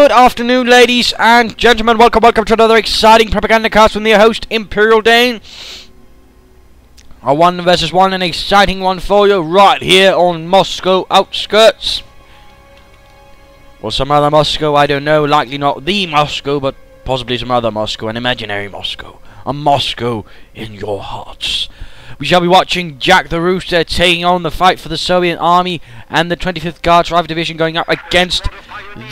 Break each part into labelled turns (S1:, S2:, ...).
S1: Good afternoon, ladies and gentlemen. Welcome to another exciting Propagandacast from your host, Imperial Dane. A 1 versus 1, an exciting one for you right here on Moscow Outskirts. Or some other Moscow, I don't know. Likely not the Moscow, but possibly some other Moscow, an imaginary Moscow. A Moscow in your hearts. We shall be watching Jacktherooster taking on the fight for the Soviet Army and the 25th Guards Rifle Division going up against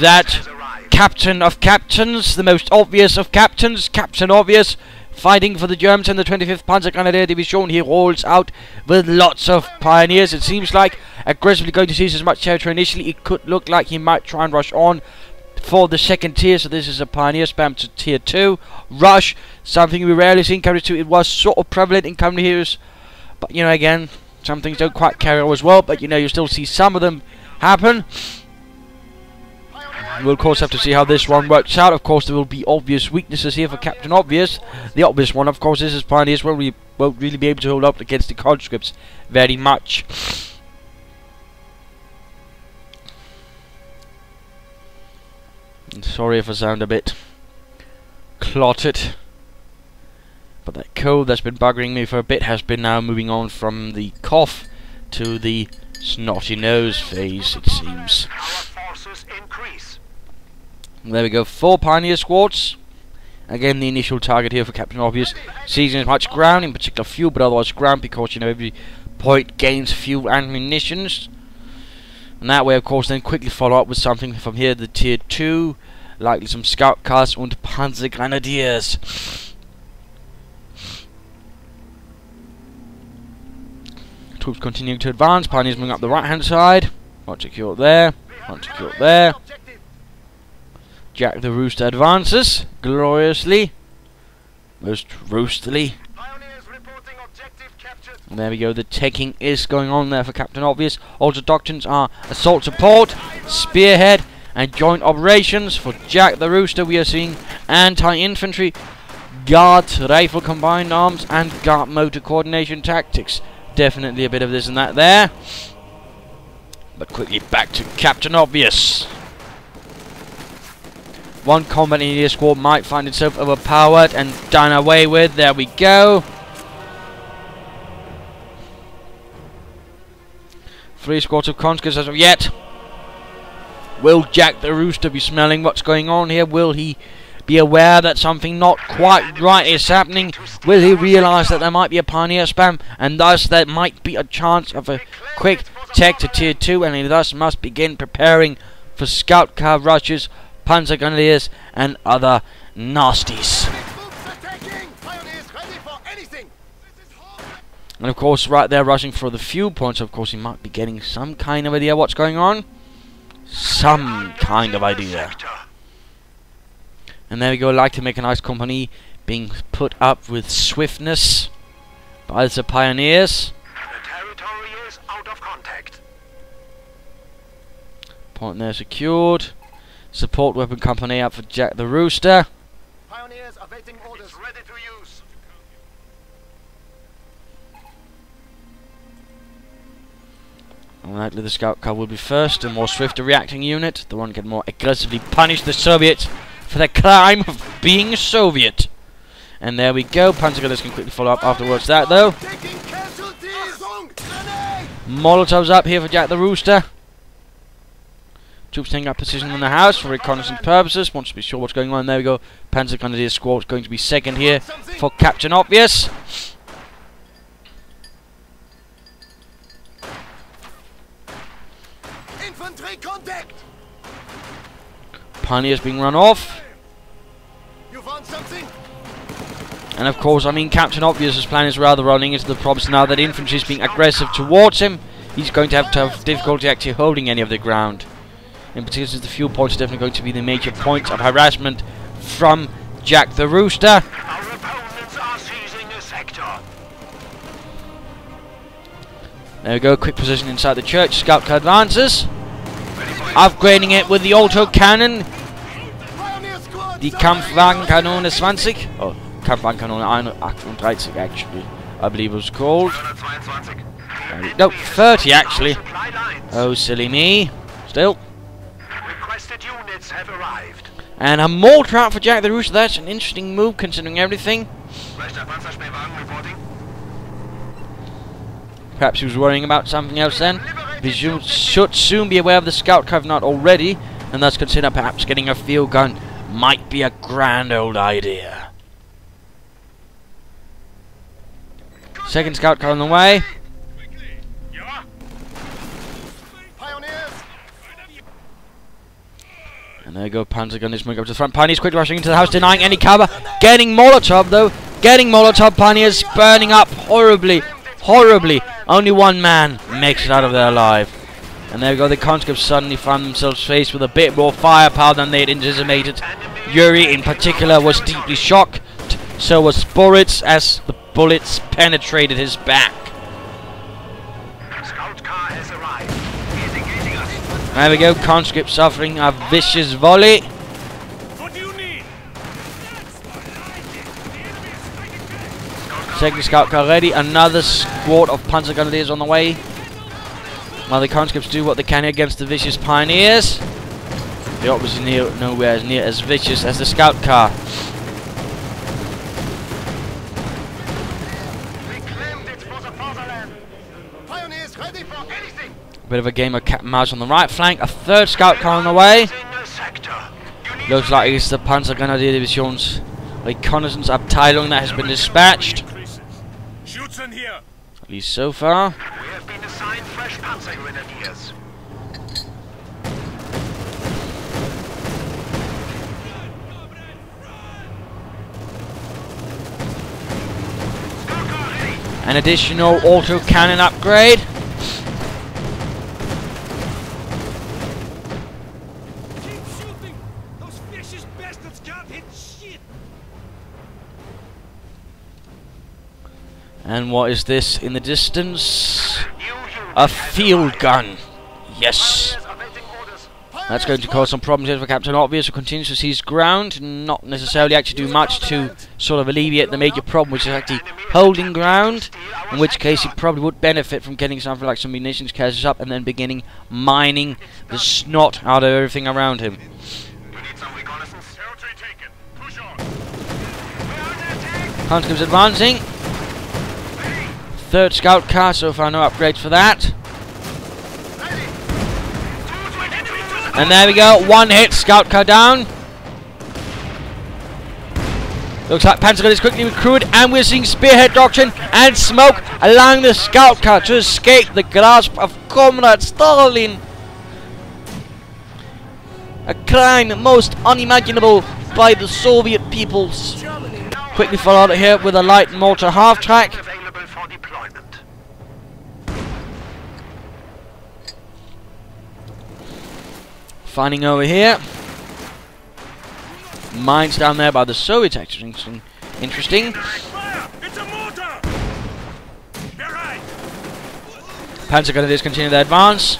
S1: that Captain of Captains, the most obvious of captains, CaptainObvious, fighting for the Germans and the 25th Panzer Grenadier Division. He rolls out with lots of pioneers. It seems like aggressively going to seize as much territory initially. It could look like he might try and rush on for the second tier, so this is a pioneer spam to tier 2 rush, something we rarely see in Company 2. It was sort of prevalent in Company Heroes, but you know, again, some things don't quite carry on as well, but you know, you still see some of them happen. We'll of course have to see how this one works out. Of course, there will be obvious weaknesses here for CaptainObvious. The obvious one, of course, is his pioneers won't really be able to hold up against the conscripts very much. Sorry if I sound a bit clotted, but that cold that's been buggering me for a bit has been now moving on from the cough to the snotty nose phase, it seems. There we go, 4 pioneer squads. Again, the initial target here for CaptainObvious, seizing as much ground, in particular fuel, but otherwise ground, because you know every point gains fuel and munitions. And that way, of course, then quickly follow up with something from here, the tier 2, likely some scout cars and Panzer Grenadiers. Troops continuing to advance, pioneers moving up the right hand side. One secure there, one secure there. Jacktherooster advances gloriously, most roastily. And there we go, the taking is going on there for CaptainObvious. Also doctrines are assault support, spearhead, and joint operations. For Jacktherooster we are seeing anti-infantry, guard, rifle combined arms, and guard motor coordination tactics. Definitely a bit of this and that there. But quickly back to CaptainObvious. One combat engineer squad might find itself overpowered and done away with. There we go. 3 squads of conscripts as of yet. Will Jacktherooster be smelling what's going on here? Will he be aware that something not quite right is happening? Will he realise that there might be a pioneer spam, and thus there might be a chance of a quick tech to tier 2, and he thus must begin preparing for scout car rushes, Panzer Grenadiers, and other nasties? And of course, right there rushing for the fuel points, of course he might be getting some kind of idea what's going on. Some kind of idea. And there we go, like to make a nice company being put up with swiftness by the pioneers.
S2: The territory is out of contact.
S1: Point there secured. Support weapon company up for Jacktherooster.
S2: Pioneers awaiting orders, ready to use.
S1: Likely the scout car will be first, a more swifter reacting unit. The one can more aggressively punish the Soviets for their crime of being Soviet. And there we go, Panzer Grenadiers can quickly follow up afterwards that though. Molotovs up here for Jacktherooster. Troops taking up position in the house for reconnaissance purposes. Wants to be sure what's going on. There we go. Panzer Grenadier squad going to be second here for CaptainObvious.
S2: Infantry contact.
S1: Pioneers being run off.
S2: You found something?
S1: And of course, I mean, CaptainObvious's plan is rather running into the problems now that infantry is being aggressive towards him. He's going to have difficulty actually holding any of the ground. In particular, the fuel points are definitely going to be the major point of harassment from Jacktherooster.
S2: Our opponents are seizing a sector.
S1: There we go, quick position inside the church. Scout car advances. Upgrading it with the auto cannon. Die Kampfwagenkanone 20. Oh, Kampfwagenkanone 38 actually, I believe it was called. No, 30 actually. Oh, silly me. Still.
S2: units have arrived.
S1: And a mortar out for Jacktherooster. That's an interesting move considering everything. Perhaps he was worrying about something else then. We should soon be aware of the scout car if not already, and thus consider perhaps getting a field gun might be a grand old idea. Second scout car on the way. And there you go, Panzer gun is moving up to the front. Pioneers quickly rushing into the house, denying any cover. Getting Molotov though. Getting Molotov. Pioneers burning up horribly. Horribly. Only one man makes it out of there alive. And there we go, the conscripts suddenly found themselves faced with a bit more firepower than they had anticipated. Yuri in particular was deeply shocked. So was Boritz as the bullets penetrated his back.
S2: Scout car has arrived. He is engaging us.
S1: There we go, conscript suffering a vicious volley.
S2: What do you need?
S1: Second scout car ready, another squad of panzer grenadiers on the way. While the conscripts do what they can against the vicious pioneers. They're obviously nowhere near as vicious as the scout car.
S2: Pioneers ready for anything.
S1: Bit of a game of cat and mouse on the right flank. A third scout car on the way. Looks like it's the Panzer Grenadier Division's reconnaissance Abteilung that has been dispatched. At least so far.
S2: We have been assigned fresh Panzer Grenadiers.
S1: An additional auto cannon upgrade.
S2: Keep shooting! Those vicious bastards can't hit shit!
S1: And what is this in the distance? A field gun. Yes. That's going to cause some problems here for CaptainObvious, who continues to seize ground, not necessarily actually do much to sort of alleviate the major problem, which is actually holding ground, in which case he probably would benefit from getting something like some munitions caches up and then beginning mining the snot out of everything around him. Conscripts advancing. Third scout car, so far no upgrades for that. And there we go, one hit, scout car down. Looks like Panzer gun is quickly recruited, and we're seeing spearhead doctrine and smoke along the scout car to escape the grasp of Comrade Stalin. A crime most unimaginable by the Soviet peoples. Quickly followed here with a light mortar half-track.
S2: Available for deployment.
S1: Finding over here. Mines down there by the Soviets, actually. Interesting.
S2: It's a mortar!
S1: Panzer Grenadiers continue their advance.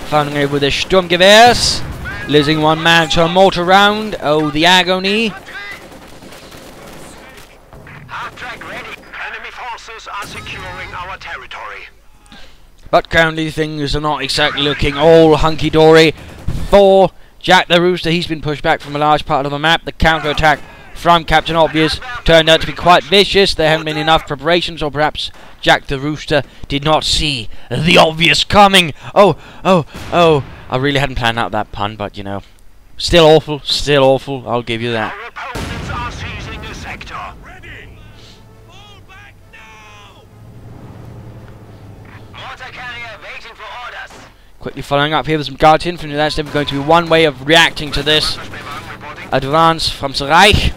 S1: Finding over with their Sturmgewehrs. Losing one man to a mortar round. Oh, the agony.
S2: Half-track ready. Enemy forces are securing our territory.
S1: But currently things are not exactly looking all hunky-dory for Jacktherooster. He's been pushed back from a large part of the map. The counter-attack from CaptainObvious turned out to be quite vicious. There haven't been enough preparations, or perhaps Jacktherooster did not see the obvious coming. Oh, I really hadn't planned out that pun, but you know, still awful, I'll give you that.
S2: Our opponents are seizing the sector. Ready!
S3: Fall back now!
S2: Mortar carrier waiting for orders.
S1: Quickly following up here with some guard infantry. That's never going to be one way of reacting to this advance from the Reich.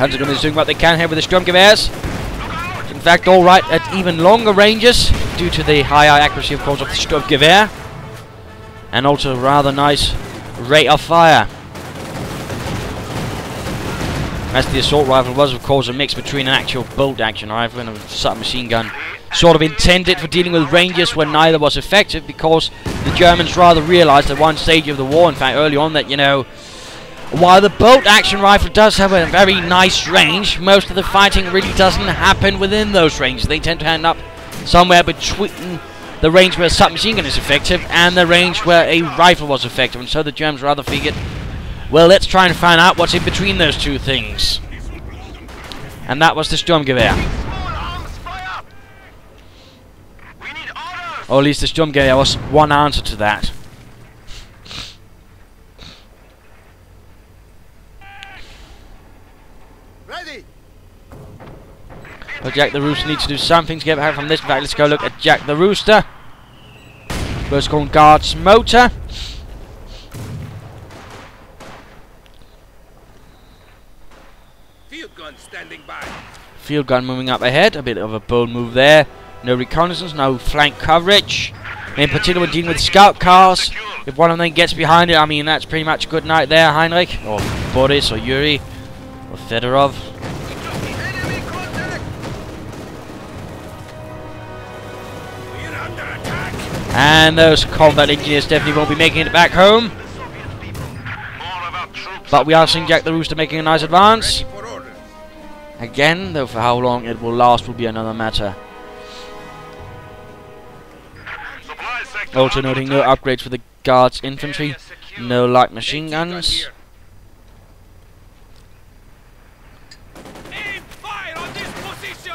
S1: Panzer Gun is doing what they can here with the Sturmgewehrs. In fact, all right at even longer ranges due to the higher accuracy, of course, of the Sturmgewehr, and also rather nice rate of fire. As the assault rifle was, of course, a mix between an actual bolt-action rifle and a submachine gun, sort of intended for dealing with ranges where neither was effective, because the Germans rather realized at one stage of the war, in fact early on, that, you know, while the bolt-action rifle does have a very nice range, most of the fighting really doesn't happen within those ranges. They tend to end up somewhere between the range where a submachine gun is effective and the range where a rifle was effective, and so the Germans rather figured, well, let's try and find out what's in between those two things. And that was the Sturmgewehr. Or at least the Sturmgewehr was one answer to that.
S3: Ready.
S1: Well, Jacktherooster needs to do something to get back from this. In fact, let's go look at Jacktherooster. First called Guard's motor.
S3: Field gun standing by.
S1: Field gun moving up ahead. A bit of a bold move there. No reconnaissance, no flank coverage. In particular, when dealing with scout cars, if one of them gets behind it, I mean, that's pretty much good night there, Heinrich, or Boris, or Yuri, or Fedorov.
S3: Enemy contact. We're under attack.
S1: And those combat engineers definitely won't be making it back home.
S2: More of our troops.
S1: But we are seeing Jacktherooster making a nice advance.
S3: Ready for orders.
S1: Again, though for how long it will last will be another matter.
S2: Supply sector
S1: Also
S2: under
S1: noting no
S2: attack.
S1: upgrades for the Guards infantry, no light machine guns.
S3: Aim fire on this position.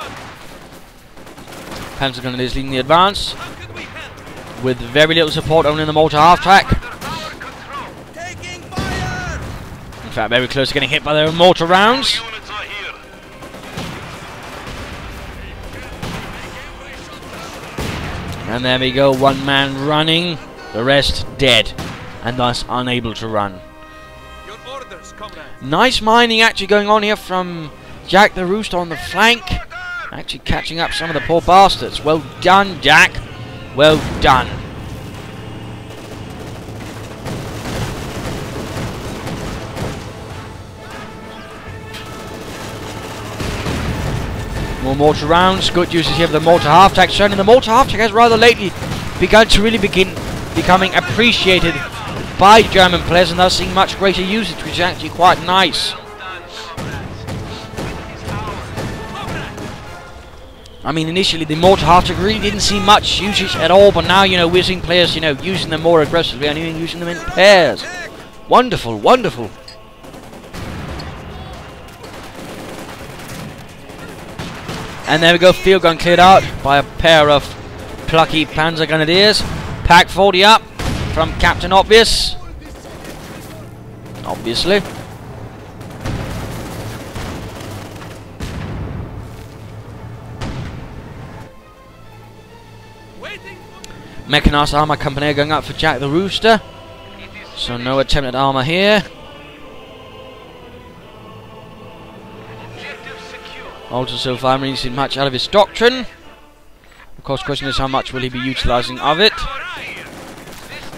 S1: Panzer gunner is leading the advance,
S3: How can we help?
S1: with very little support only in the mortar half-track.
S3: Taking fire.
S1: In fact, very close to getting hit by their own mortar rounds.
S2: Units are here.
S1: And there we go, one man running, the rest dead, and thus unable to run.
S3: Your orders, comrade.
S1: Nice mining actually going on here from Jacktherooster on the flank. Actually catching up some of the poor bastards. Well done, Jack. Well done. More mortar rounds. Good uses here for the mortar half-track. Certainly the mortar half-track has rather lately begun to really becoming appreciated by German players, and thus seeing much greater usage, which is actually quite nice. I mean, initially the mortar half-track really didn't see much usage at all, but now, you know, we're seeing players, you know, using them more aggressively and even using them in pairs. Wonderful, wonderful. And there we go, field gun cleared out by a pair of plucky Panzer Grenadiers. Pack 40 up from CaptainObvious. Obviously.
S3: Waiting.
S1: Mechanized armor company going up for Jacktherooster. So no attempt at armor here.
S2: Objective secure.
S1: Also so far really seen much out of his doctrine. Of course, question is how much will he be utilizing of it.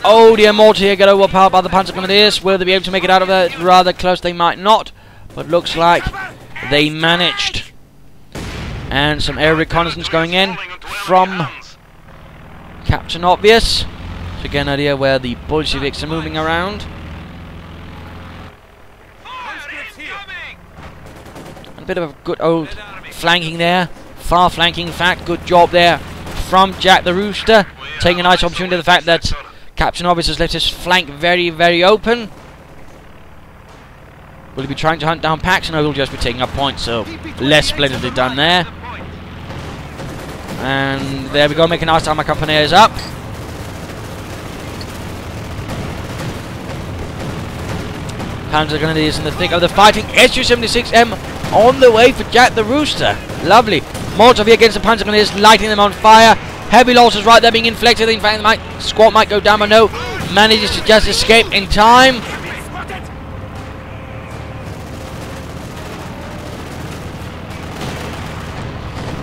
S1: Oh dear, mortar here get overpowered by the Panzer Grenadiers. Will they be able to make it out of there? Rather close, they might not. But looks like they managed. And some air reconnaissance going in from CaptainObvious to get an idea where the Bolsheviks are moving around. And a bit of a good old flanking there. Far flanking, in fact. Good job there from Jacktherooster. Taking a nice opportunity of the fact that CaptainObvious has left his flank very, very open. Will he be trying to hunt down packs? No, he'll just be taking up points, so less splendidly done there. And there we go, making nice time. My company is up. Panzer Grenadiers in the thick of the fighting. Su-76M on the way for Jacktherooster. Lovely. Molotov here against the Panzer Grenadiers, lighting them on fire. Heavy losses right there being inflicted. In fact, the squad might go down, but no. Manages to just escape in time.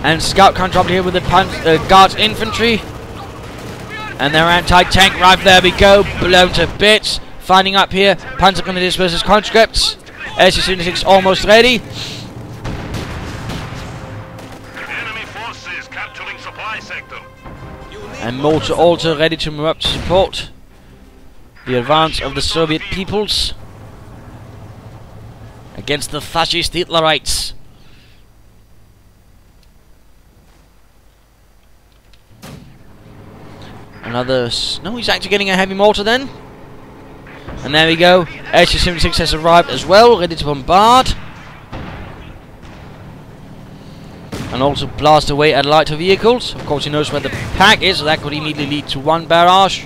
S1: And scout comes up here with the Guards infantry. And their anti-tank rifle, there we go, blown to bits. Finding up here, Panzer Grenadiers versus conscripts. Su-76 almost ready.
S2: Enemy forces capturing supply sector.
S1: And mortar also ready to move up to support the advance of the Soviet peoples against the fascist Hitlerites. Another... No, he's actually getting a heavy mortar then. And there we go. SU-76 has arrived as well, ready to bombard. And also blast away at lighter vehicles. Of course, he knows where the pack is, so that could immediately lead to one barrage.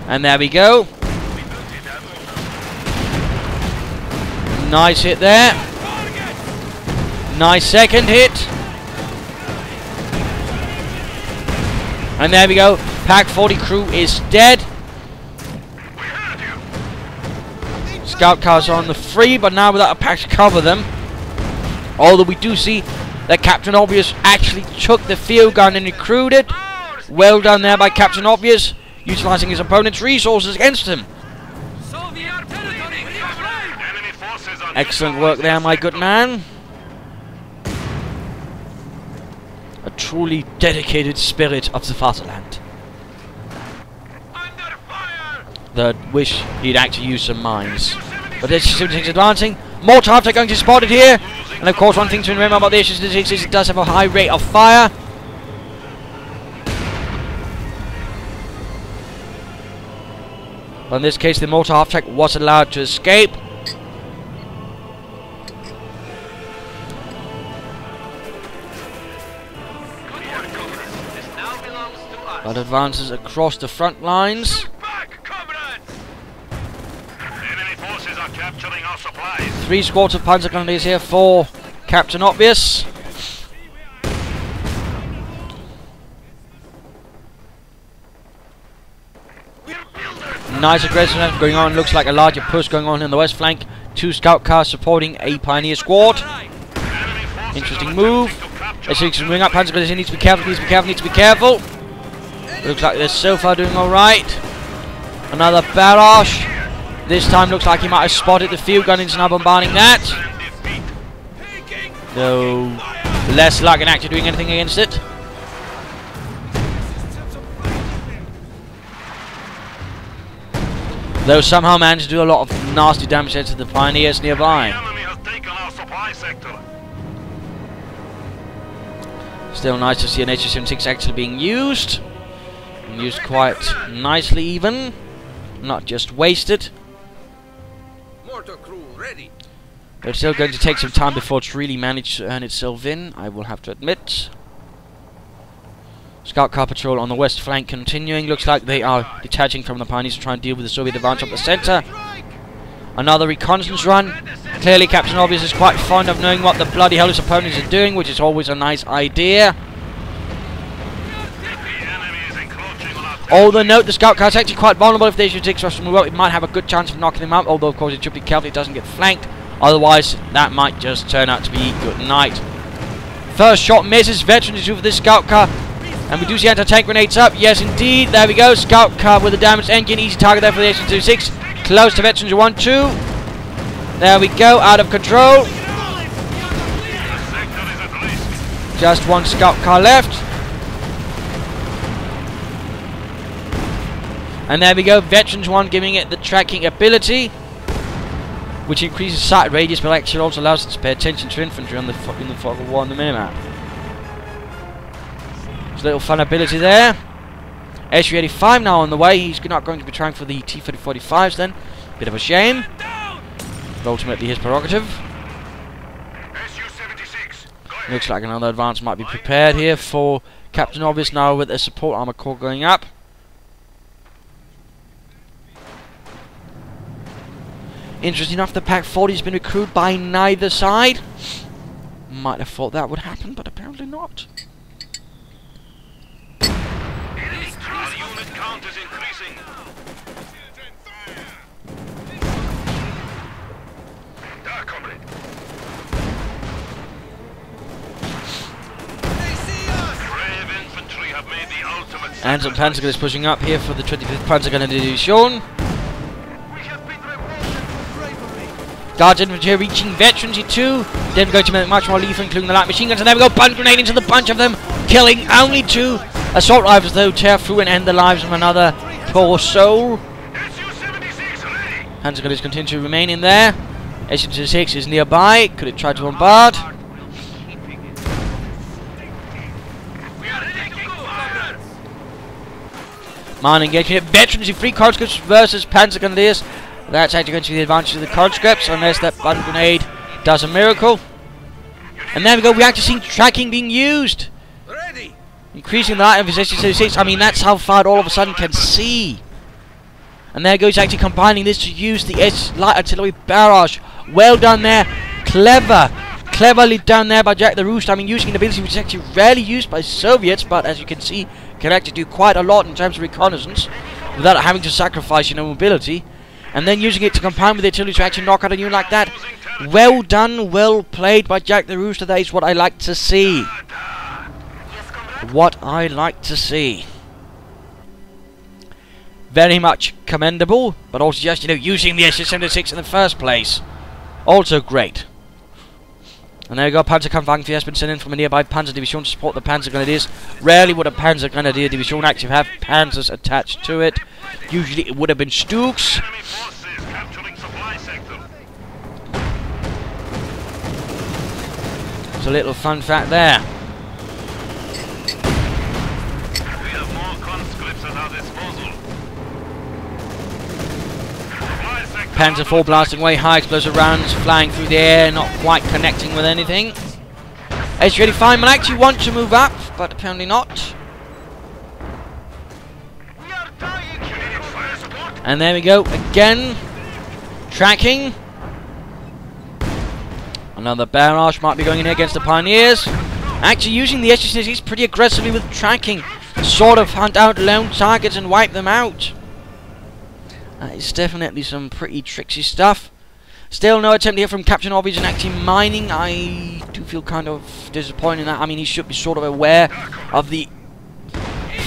S1: And there we go. Nice hit there. Nice second hit. And there we go. Pack 40 crew is dead. Scout cars are on the free, but now without a pack to cover them. Although we do see that CaptainObvious actually took the field gun and recruited it. Well done there by CaptainObvious, utilizing his opponent's resources against him. Excellent work there, my good man. A truly dedicated spirit of the fatherland. That wish he'd actually use some mines. But this SU-76 advancing. More targets are going to be spotted here. And of course, one thing to remember about the SU-76 is it does have a high rate of fire. But in this case, the mortar half-track was allowed to escape. But advances across the front lines.
S2: Capturing our supplies.
S1: 3 squads of Panzer Grenadiers here for CaptainObvious. Nice aggressiveness going on. Looks like a larger push going on in the west flank. 2 scout cars supporting a pioneer squad. Interesting move. SU-6 moving up. Panzer Grenadiers needs to be careful. Needs to be careful. Needs to be careful. Looks like they're so far doing all right. Another barrage. This time looks like he might have spotted the field gun and is now bombarding that. Though less luck in actually doing anything against it. Though somehow managed to do a lot of nasty damage to the pioneers nearby. Still nice to see an SU-76 actually being used. And used quite nicely even. Not just wasted. But it's still going to take some time before it's really managed to earn itself in, I will have to admit. Scout car patrol on the west flank continuing. Looks like they are detaching from the pioneers to try and deal with the Soviet advance up the center. Another reconnaissance run. Clearly CaptainObvious is quite fond of knowing what the bloody hell his opponents are doing, which is always a nice idea. Although note, the scout car is actually quite vulnerable. If they should take thrust to move up, it might have a good chance of knocking him out. Although, of course, it should be careful it doesn't get flanked. Otherwise, that might just turn out to be good night. First shot misses. Veterans do for this scout car. And we do see anti-tank grenades up. Yes, indeed. There we go. Scout car with a damaged engine. Easy target there for the SU-26. Close to Veterans 1-2. There we go. Out of control. Just one scout car left. And there we go, Veterans 1 giving it the tracking ability, which increases sight radius, but actually also allows it to pay attention to infantry on the in the fog of war on the minimap. There's a little fun ability there. SU-85 now on the way. He's not going to be trying for the T-3045s then. Bit of a shame. But ultimately his prerogative. Looks like another advance might be prepared here for CaptainObvious now with a support armor core going up. Interesting enough, the Pack 40 has been recruited by neither side. Might have thought that would happen, but apparently not.
S2: Our unit count is increasing. There, comrade. Brave infantry have made the ultimate.
S1: And some Panzer is pushing up here for the 25th Panzer Grenadier Division. Guards infantry reaching Veterans 2. Then going to make much more lethal, including the light machine guns. And there we go, bun grenade into the bunch of them, killing only 2 assault rifles, though tear through and end the lives of another poor soul. Panzer Grenadiers continue to remain in there. SU-26 is nearby. Could it try to bombard? Minor engagement here. Veterans in 3 conscripts versus Panzer Grenadiers. That's actually going to be the advantage of the conscripts, unless that button grenade does a miracle. And there we go, we actually see tracking being used.
S3: Ready.
S1: Increasing the light of his SG-76. I mean, that's how far it all of a sudden can see. And there goes actually combining this to use the light artillery barrage. Well done there. Cleverly done there by Jacktherooster. I mean, using an ability which is actually rarely used by Soviets, but as you can see, can actually do quite a lot in terms of reconnaissance without having to sacrifice, mobility. And then using it to combine with the artillery to actually knock out a unit like that. Well done, well played by Jacktherooster. That is what I like to see. What I like to see. Very much commendable, but also just, using the SG-76 in the first place. Also great. And there we go, Panzerkampfwagen has been sent in from a nearby Panzer Division to support the Panzer Grenadiers. Rarely would a Panzer Grenadier Division actually have Panzers attached to it. Usually it would have been Stooks.
S2: Enemy forces capturing supply sector.
S1: It's a little fun fact there.
S2: We have more conscripts at our disposal. Supply sector
S1: Panzer IV blasting away, high explosive rounds flying through the air, not quite connecting with anything. SG-85 will actually want to move up, but apparently not.
S2: We are dying. You need fire support.
S1: And there we go, again. Tracking. Another barrage might be going in here against the Pioneers. Actually using the SG-66 pretty aggressively with tracking. Sort of hunt out lone targets and wipe them out. That is definitely some pretty tricksy stuff. Still no attempt here from CaptainObvious in actually mining. I do feel kind of disappointed in that. I mean, he should be sort of aware of the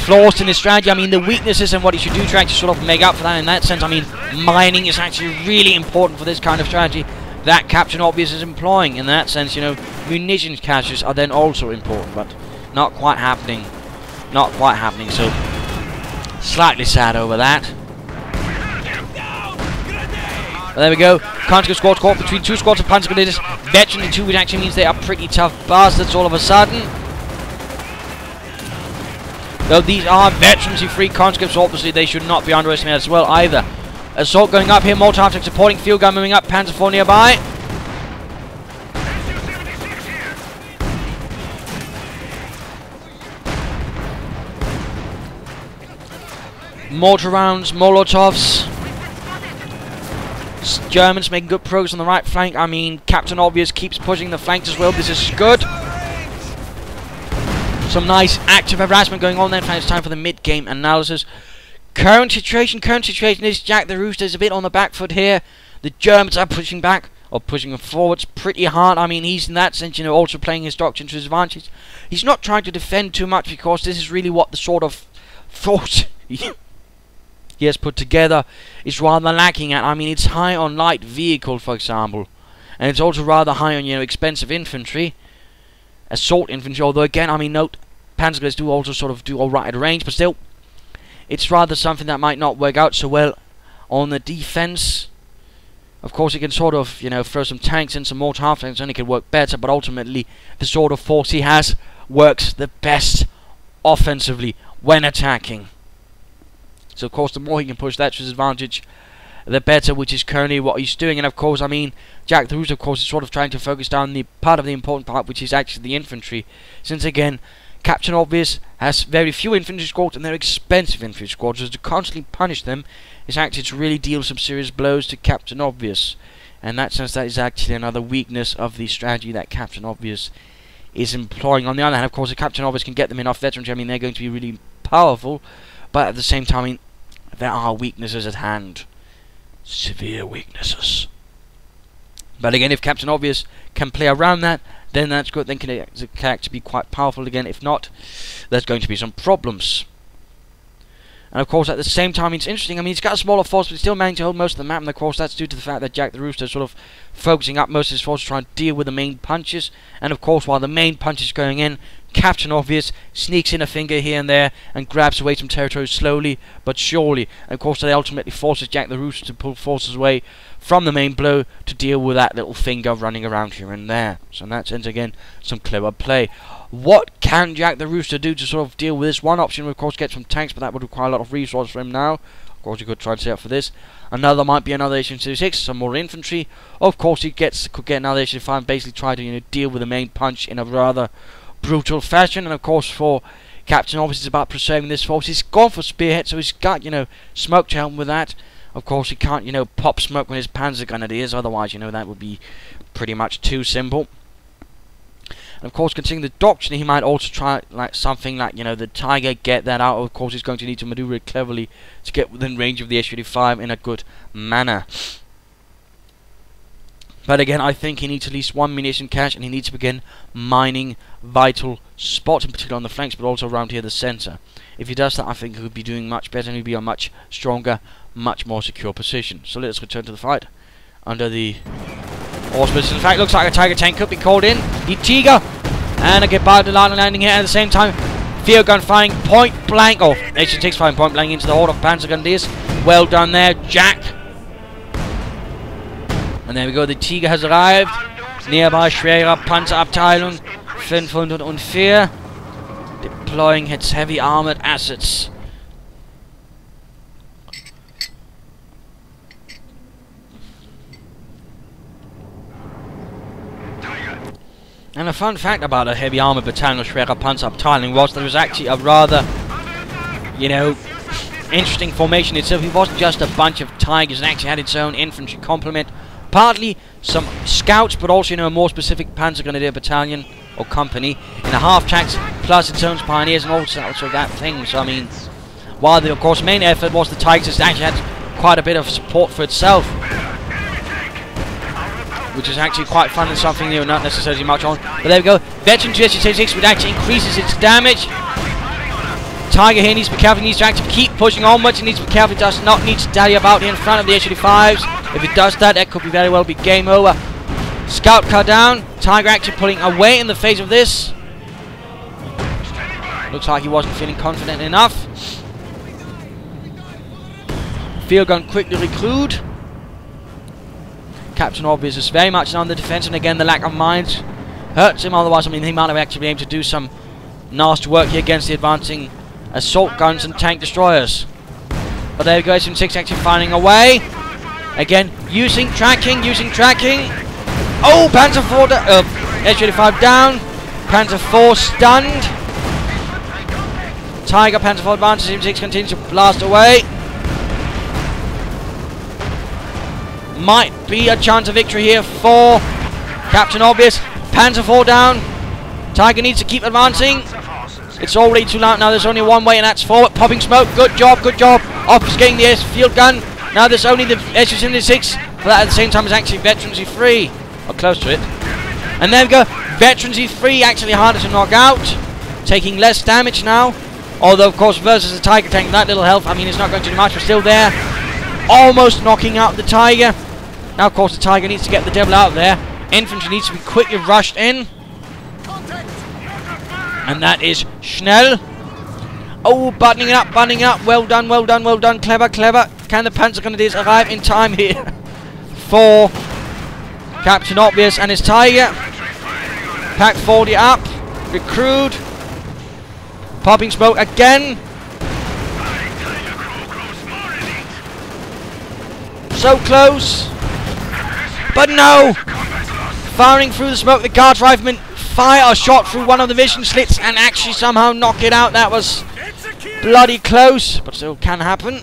S1: flaws in his strategy. I mean, the weaknesses and what he should do to actually sort of make up for that in that sense. I mean, mining is actually really important for this kind of strategy that CaptainObvious is employing. In that sense, munitions caches are then also important, but not quite happening. Not quite happening, so slightly sad over that. But there we go. Conscript squad caught between 2 squads of Panzer Grenadiers. Veteran in 2, which actually means they are pretty tough bastards all of a sudden. Though these are veterans in 3 conscripts, obviously they should not be underestimated as well either. Assault going up here, mortar after supporting, field gun moving up, Panzer IV nearby. Mortar rounds, Molotovs. Germans making good progress on the right flank. I mean, CaptainObvious keeps pushing the flanks as well. This is good. Some nice active harassment going on there. It's time for the mid-game analysis. Current situation is Jacktherooster is a bit on the back foot here. The Germans are pushing back, or pushing forwards pretty hard. I mean, he's in that sense, also playing his doctrine to his advantage. He's not trying to defend too much because this is really what the sort of force he has put together is rather lacking at. I mean, it's high on light vehicle, for example, and it's also rather high on expensive infantry, assault infantry. Although again, I mean, note Panzergrenadiers do also sort of do alright at range, but still, it's rather something that might not work out so well on the defense. Of course, you can sort of throw some tanks in, some more half tanks, and it can work better. But ultimately, the sort of force he has works the best offensively when attacking. So of course, the more he can push that to his advantage, the better, which is currently what he's doing. And of course, I mean, Jacktherooster, of course, is sort of trying to focus down the part of the important part, which is actually the infantry. Since again, CaptainObvious has very few infantry squads, and they're expensive infantry squads, so to constantly punish them is actually to really deal some serious blows to CaptainObvious. And in that sense, that is actually another weakness of the strategy that CaptainObvious is employing. On the other hand, of course, if CaptainObvious can get them enough veterans, I mean, they're going to be really powerful. But at the same time, I mean, there are weaknesses at hand. Severe weaknesses. But again, if CaptainObvious can play around that, then that's good. Then it can actually be quite powerful again. If not, there's going to be some problems. And of course, at the same time, it's interesting. I mean, he's got a smaller force, but he's still managing to hold most of the map. And of course, that's due to the fact that Jacktherooster is sort of focusing up most of his force to try and deal with the main punches. And of course, while the main punch is going in, CaptainObvious sneaks in a finger here and there and grabs away some territory slowly but surely. And of course that ultimately forces Jacktherooster to pull forces away from the main blow to deal with that little finger running around here and there. So in that sense, again, some clever play. What can Jacktherooster do to sort of deal with this? One option would of course get some tanks, but that would require a lot of resources for him now. Of course, he could try to set up for this. Another might be another HM-76, some more infantry. Of course, he could get another HM-5 and basically try to deal with the main punch in a rather brutal fashion. And of course, for CaptainObvious, it's about preserving this force. He's gone for spearhead, so he's got smoke to help him with that. Of course, he can't pop smoke with his panzer grenadiers. Otherwise, that would be pretty much too simple. And of course, considering the doctrine, he might also try something like the Tiger, get that out. Of course, he's going to need to maneuver it cleverly to get within range of the Su-35 in a good manner. But again, I think he needs at least one munition cache, and he needs to begin mining vital spots, in particular on the flanks, but also around here the centre. If he does that, I think he would be doing much better, and he'd be a much stronger, much more secure position. So let's return to the fight under the auspices. In fact, looks like a Tiger tank could be called in. The Tiger, and a Gepard landing here at the same time. Field gun firing point blank, or HM-6 firing point blank into the horde of panzer grenadiers. Well done there, Jack. And there we go, the Tiger has arrived. Nearby schwere Panzerabteilung 504, deploying its heavy armored assets. And a fun fact about a heavy armored battalion of schwere Panzerabteilung was there was actually a rather, interesting formation itself. It wasn't just a bunch of Tigers, it actually had its own infantry complement. Partly some scouts, but also a more specific Panzer Grenadier battalion or company in a half-tracks, plus its own pioneers and all sorts of that thing. So I mean, while the of course main effort was the Tigers, it actually had quite a bit of support for itself, which is actually quite fun and something not necessarily much on. But there we go, Veteran GS-76, which actually increases its damage. Tiger here needs to be careful, he needs to actually keep pushing onwards, he needs to be careful, he does not need to dally about here in front of the Su-35s. If it does that, that could be very well be game over. Scout car down, Tiger actually pulling away in the face of this. Looks like he wasn't feeling confident enough. Field gun quickly recruit. CaptainObvious is very much on the defense, and again the lack of mines hurts him. Otherwise, I mean, he might have actually been able to do some nasty work here against the advancing assault guns and tank destroyers. But there we go, SM-6 actually firing away. Again, using tracking. Oh, Panzer IV, Su-35 down. Panzer IV stunned. Tiger, Panzer IV advances, SM-6 continues to blast away. Might be a chance of victory here for CaptainObvious. Panzer IV down. Tiger needs to keep advancing. It's already too late now, there's only one way, and that's forward. Popping smoke, good job. Obfuscating the field gun. Now there's only the Su-76, but that at the same time is actually Veteran Z3, or close to it. And there we go, Veteran Z3 actually harder to knock out, taking less damage now. Although of course versus the Tiger tank, that little health, I mean it's not going to do much, but still there. Almost knocking out the Tiger. Now of course the Tiger needs to get the devil out of there. Infantry needs to be quickly rushed in. And that is Schnell. Oh, buttoning up. Well done. Clever. Can the Panzer Grenadiers arrive in time here for CaptainObvious and his Tiger? Pack 40 up. Recruit. Popping smoke again. So close. But no. Firing through the smoke, the guard riflemen fire a shot through one of the vision slits and actually somehow knock it out. That was bloody close, but still can happen.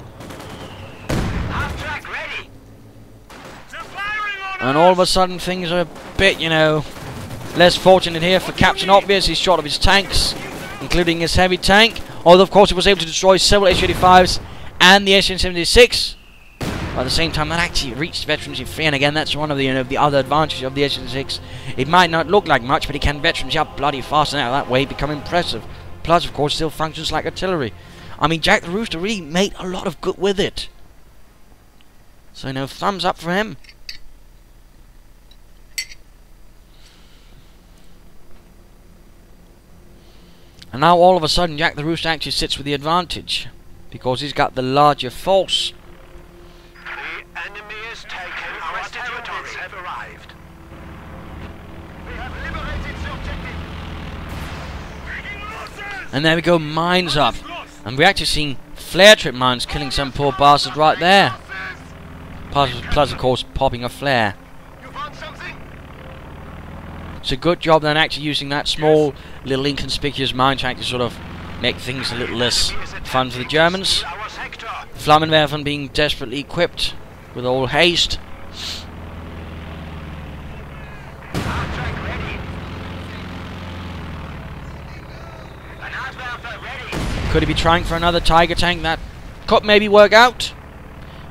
S1: And all of a sudden things are a bit, less fortunate here for CaptainObvious. He's shot of his tanks, including his heavy tank. Although of course he was able to destroy several Su-35s and the Su-76. But at the same time, that actually reached Veteran Z3, and again, that's one of the the other advantages of the Su-76. It might not look like much, but it can Veteran Z up bloody fast, and out that way become impressive. Plus, of course, still functions like artillery. I mean, Jacktherooster really made a lot of good with it. So, thumbs up for him. And now all of a sudden Jacktherooster actually sits with the advantage, because he's got the larger force.
S2: The enemy is taken. Our territories have arrived. We have liberated the objective.
S1: And there we go, mines up. And we're actually seeing flare trip mines killing some poor bastard right there. Plus of course popping a flare.
S2: You found something?
S1: It's a good job then actually using that small little inconspicuous mine to actually sort of make things a little less fun for the Germans.
S2: Our sector.
S1: Flammenwerfen being desperately equipped with all haste.
S2: Attack ready. An Adwerfer ready.
S1: Could he be trying for another Tiger tank? That could maybe work out.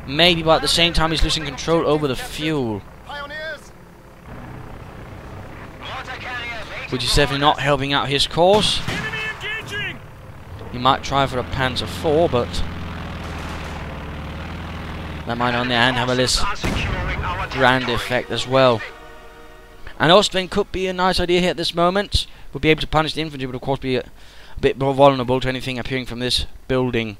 S1: Maybe, but at the same time he's losing control over the fuel,
S2: Pioneers. Mortar carrier
S1: which is definitely not helping out his cause.
S3: Enemy engaging!
S1: He might try for a Panzer IV, but that might on the hand have a less grand effect as well. And Ostwind could be a nice idea here at this moment. Would be able to punish the infantry, but of course be a bit more vulnerable to anything appearing from this building.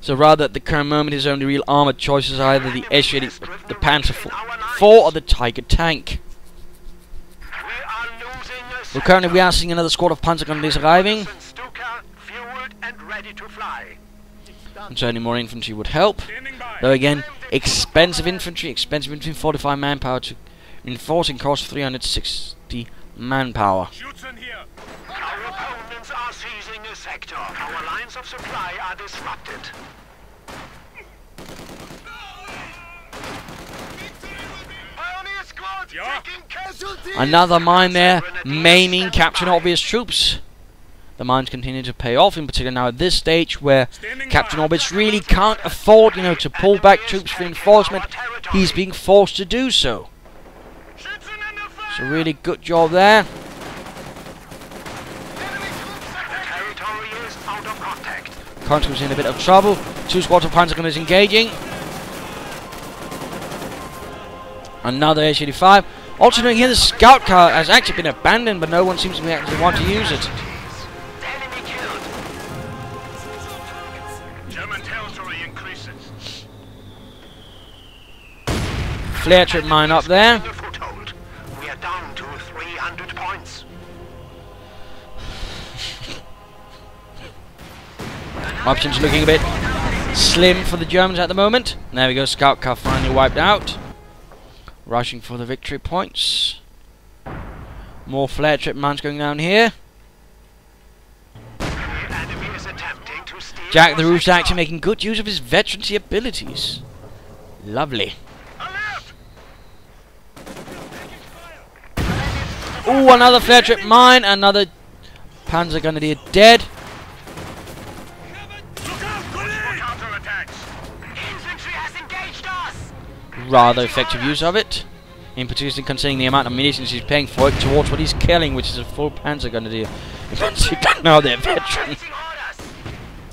S1: So rather at the current moment his only real armoured choice is either the S-80, the Panzer IV or the Tiger tank. Well, currently we are seeing another squad of Panzer gunners arriving,
S2: Fueled and ready to fly.
S1: and certainly more infantry would help.
S3: Standing by.
S1: Though again, expensive infantry, 45 manpower to reinforcing cost 360 manpower.
S3: Shoots in here.
S2: Our opponents are seizing a sector. Our lines of supply are disrupted. Pioneer squad
S3: Yeah.
S2: taking casualties.
S1: Another mine there, maiming CaptainObvious troops. The mines continue to pay off, in particular now at this stage where CaptainObvious really can't afford, you know, to pull back troops for reinforcement. He's being forced to do so. So really good job there.
S2: Territory is out of contact.
S1: Conscripts in a bit of trouble. Two squads of Panzer gunners engaging. Another S-85. Also noting here the scout car has actually been abandoned, but no one seems to actually want to use it.
S2: Enemy killed. German territory increases.
S1: Flare trip mine up there.
S2: Foothold. We are down to 300 points.
S1: Options looking a bit slim for the Germans at the moment. There we go, scout car finally wiped out. Rushing for the victory points. More flare trip mines going down here.
S2: The enemy is attempting to steal
S1: Jacktherooster actually making good use of his veterancy abilities. Lovely. Ooh, another flare trip mine. Another Panzer Grenadier dead.
S2: counterattacks. Infantry has engaged us.
S1: Rather effective use of it. In particular considering the amount of munitions he's paying for it towards what he's killing, which is a full Panzer Grenadier. Now they're veteran.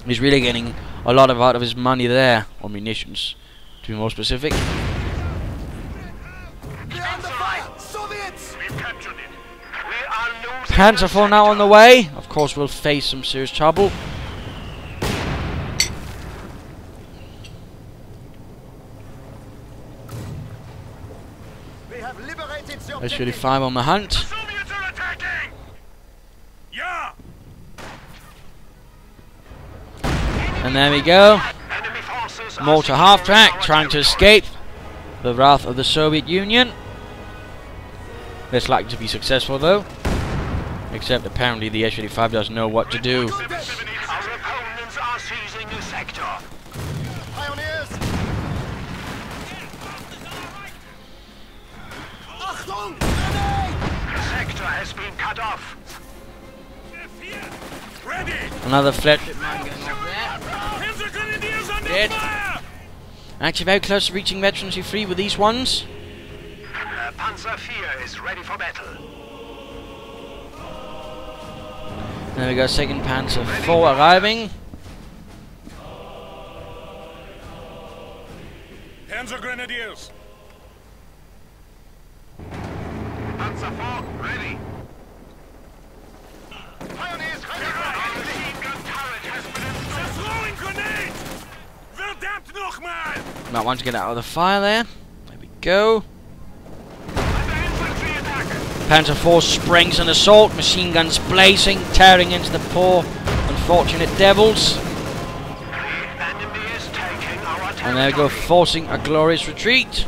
S1: He's really getting a lot out of his money there, or munitions, to be more specific.
S2: Soviets. We've captured it. We are losing.
S1: Panzer IV now on the way. Of course, we'll face some serious trouble.
S2: We have liberated the
S1: S-35 on the hunt.
S2: Soviets are attacking.
S3: Yeah.
S1: And there we go.
S2: Enemy forces are
S1: Mortar half-track, trying to escape the wrath of the Soviet Union. Less likely to be successful though. Except apparently the S-85 doesn't know what to do.
S2: Our opponents are seizing a sector. Pioneers. Achtung! The sector has been cut off.
S3: Ready.
S1: Another flare trip mine going off there.
S3: Panzer Grenadiers under
S1: Dead.
S3: fire.
S1: Actually very close to reaching veterancy free with these ones.
S2: Panzer IV is ready for battle.
S1: There we go, second Panzer IV arriving.
S3: Panzer Grenadiers.
S2: Panzer IV ready.
S3: Nochmal!
S1: Might want to get out of the fire there. There we go. Panzer IV springs an assault, machine guns blazing, tearing into the poor, unfortunate devils. And there we go, forcing a glorious retreat.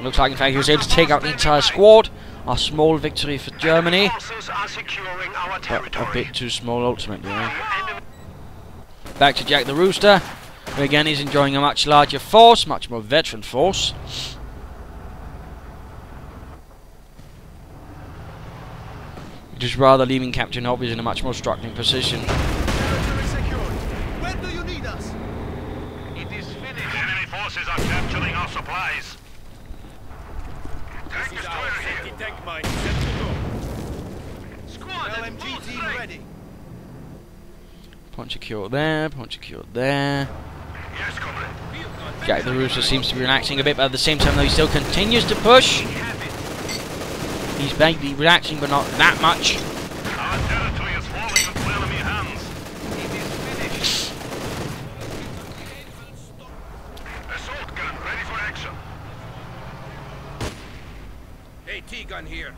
S1: Looks like, in fact, he was able to take out the entire squad. A small victory for Germany. But a bit too small ultimately. Back to Jacktherooster, who again is enjoying a much larger force, much more veteran force. Just rather leaving CaptainObvious in a much more struggling position.
S2: Where do you need us? It is finished. The enemy forces are capturing our supplies. Tank destroyer here.
S3: Tank mine set to go.
S2: Squad LMG team ready.
S1: Point secure there, point secure there.
S2: Yes, comrade.
S1: Jacktherooster seems to be relaxing a bit, but at the same time though he still continues to push. He's maybe relaxing, but not that much.
S2: Our territory is falling into enemy hands. It is finished. Assault gun ready for action.
S3: AT gun here.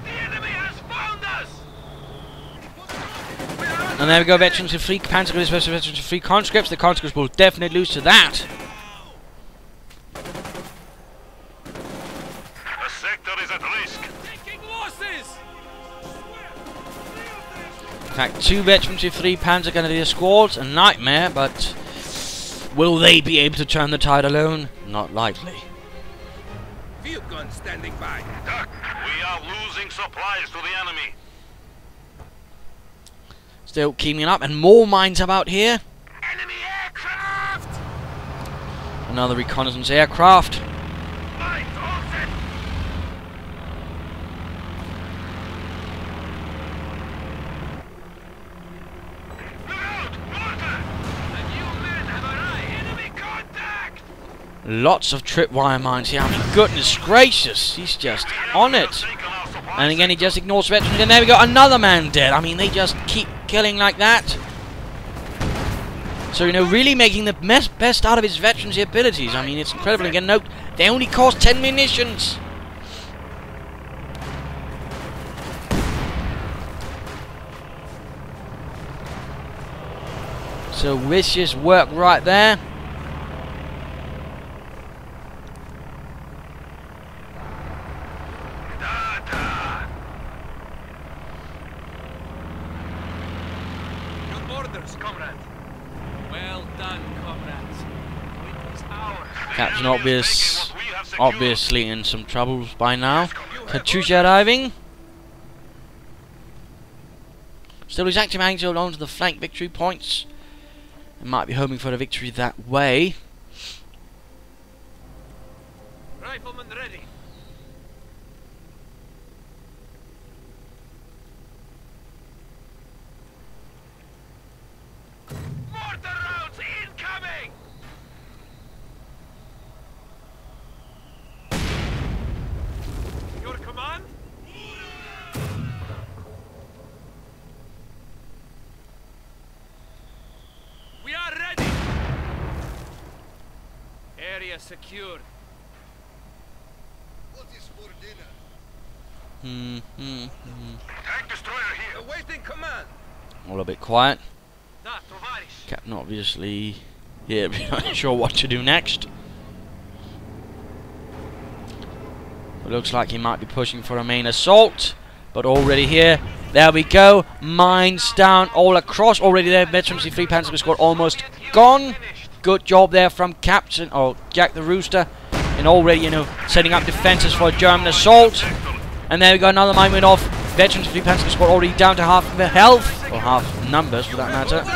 S2: The enemy has found us.
S1: And there we go, veterans of free Panzer, veterans of free conscripts. The conscripts will definitely lose to that.
S2: The sector is at risk.
S3: Taking losses!
S1: In fact, 2 veterans of free Panzer Grenadier squads, a nightmare, but will they be able to turn the tide alone? Not likely.
S3: Field gun standing by.
S2: Duck, we are losing supplies to the enemy.
S1: Still keeping up, and more mines about here.
S2: Enemy aircraft!
S1: Another reconnaissance aircraft.
S2: Mines all set. Look out! Mortar! The new men have arrived. Enemy contact!
S1: Lots of tripwire mines here. I mean, goodness gracious, he's just on it.
S2: Taken our supplies.
S1: And again, he just ignores veterans. And there we go, another man dead. I mean, they just keep killing like that. So, you know, really making the best out of his veterans' abilities. I mean, it's incredible. Again, note, they only cost 10 munitions. So, vicious work right there.
S2: Comrade. Well done, comrades. It is ours.
S1: CaptainObvious, obviously in some troubles by now. Katyusha arriving. Still, he's active angles hold on to the flank victory points. He might be hoping for a victory that way.
S2: Rifleman ready. Mortar rounds incoming! Your command? We are ready! Area secured. What is for dinner? Tank destroyer here. Awaiting command.
S1: All a bit quiet.
S2: Da, Tovarish.
S1: Captain obviously, yeah, not sure what to do next. It looks like he might be pushing for a main assault, but already here, there we go. Mines down all across. Already there, veterans of the 3 Panzer squad almost gone. Good job there from Captain, or Jacktherooster, and already, you know, setting up defences for a German assault. And there we go, another mine went off. Veterans of the 3 Panzer squad already down to half their health, or half numbers for that matter.
S2: The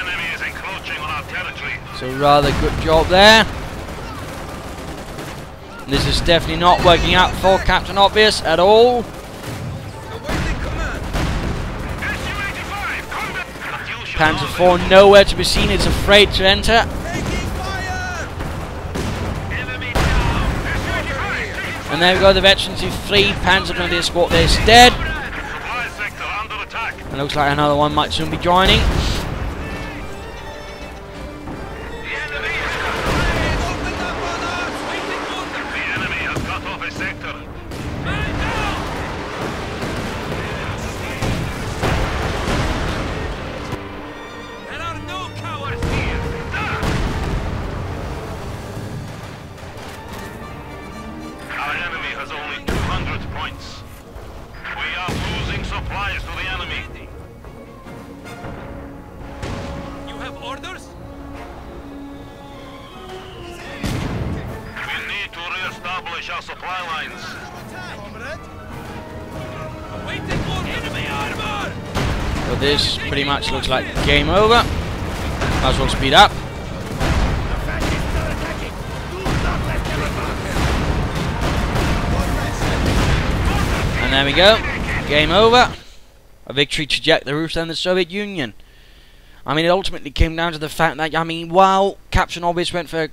S2: enemy is encroaching on our territory.
S1: So rather good job there. This is definitely not working out for CaptainObvious at all. Panzer IV nowhere to be seen, it's afraid to enter. And there we go, the veterans of 3 Panzer Grenadier squad, they're dead. And looks like another one might soon be joining.
S2: Supplies to the enemy.
S3: You have orders?
S2: We need to re-establish our supply lines.
S3: Waiting for enemy armor!
S1: So this pretty much looks like game over. Might as well speed up. And there we go. Game over. A victory to Jacktherooster and the Soviet Union. I mean, it ultimately came down to the fact that, I mean, while CaptainObvious went for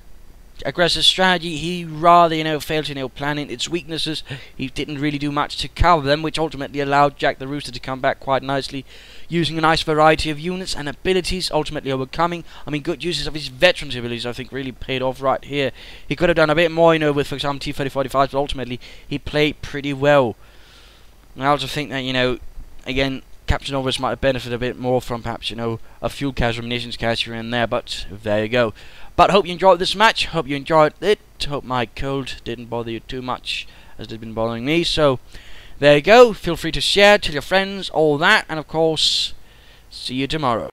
S1: aggressive strategy, he rather, failed to, plan its weaknesses. He didn't really do much to cover them, which ultimately allowed Jacktherooster to come back quite nicely, using a nice variety of units and abilities, ultimately overcoming. I mean, good uses of his veterans abilities, I think, really paid off right here. He could have done a bit more, with, for example, T-3045s, but ultimately, he played pretty well. I also think that, again, CaptainObvious might have benefited a bit more from perhaps, a fuel cache or munitions cache here and there, but there you go. But hope you enjoyed this match, hope you enjoyed it, hope my cold didn't bother you too much as it had been bothering me, so there you go. Feel free to share, tell your friends, all that, and of course, see you tomorrow.